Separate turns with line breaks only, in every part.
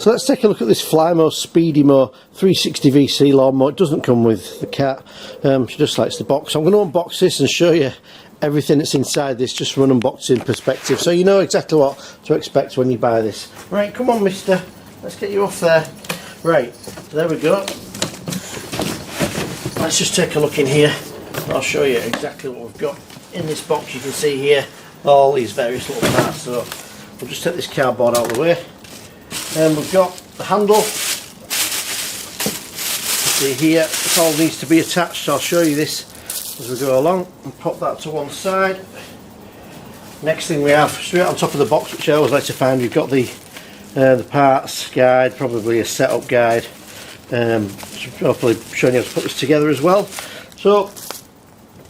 So let's take a look at this Flymo Speedi-Mo 360C lawn mower. It doesn't come with the cat, she just likes the box. I'm going to unbox this and show you everything that's inside this, just from an unboxing perspective, so you know exactly what to expect when you buy this. Right, come on mister, let's get you off there. Right, there we go. Let's just take a look in here. I'll show you exactly what we've got in this box. You can see here all these various little parts. So we'll just take this cardboard out of the way. And we've got the handle. You see here, it all needs to be attached. I'll show you this as we go along and pop that to one side. Next thing we have, straight on top of the box, which I always like to find, we've got the parts guide, probably a setup guide. Hopefully showing you how to put this together as well. So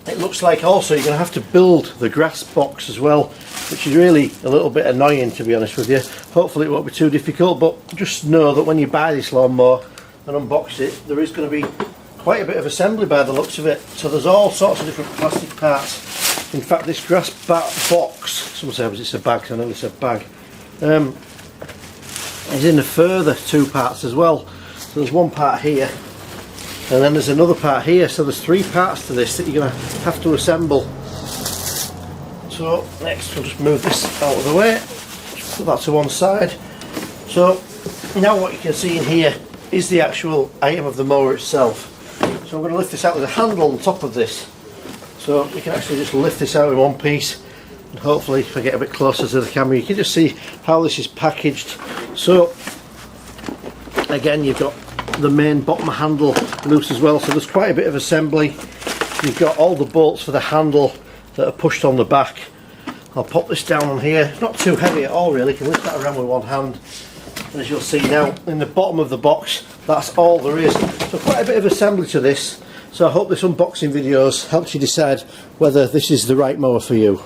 it looks like also you're going to have to build the grass box as well, which is really a little bit annoying, to be honest with you. Hopefully it won't be too difficult, but just know that when you buy this lawnmower and unbox it, there is going to be quite a bit of assembly by the looks of it. So there's all sorts of different plastic parts. In fact, this grass box, someone says it's a bag, I know it's a bag, is in a further two parts as well. So there's one part here, and then there's another part here, so there's three parts to this that you're going to have to assemble. So next we'll just move this out of the way, just put that to one side. So now what you can see in here is the actual item of the mower itself. So I'm going to lift this out with a handle on top of this, so you can actually just lift this out in one piece, and hopefully if I get a bit closer to the camera you can just see how this is packaged. So again, you've got the main bottom handle loose as well, so there's quite a bit of assembly. You've got all the bolts for the handle that are pushed on the back. I'll pop this down on here. It's not too heavy at all really, you can lift that around with one hand. And as you'll see now, in the bottom of the box, that's all there is. So quite a bit of assembly to this. So I hope this unboxing video helps you decide whether this is the right mower for you.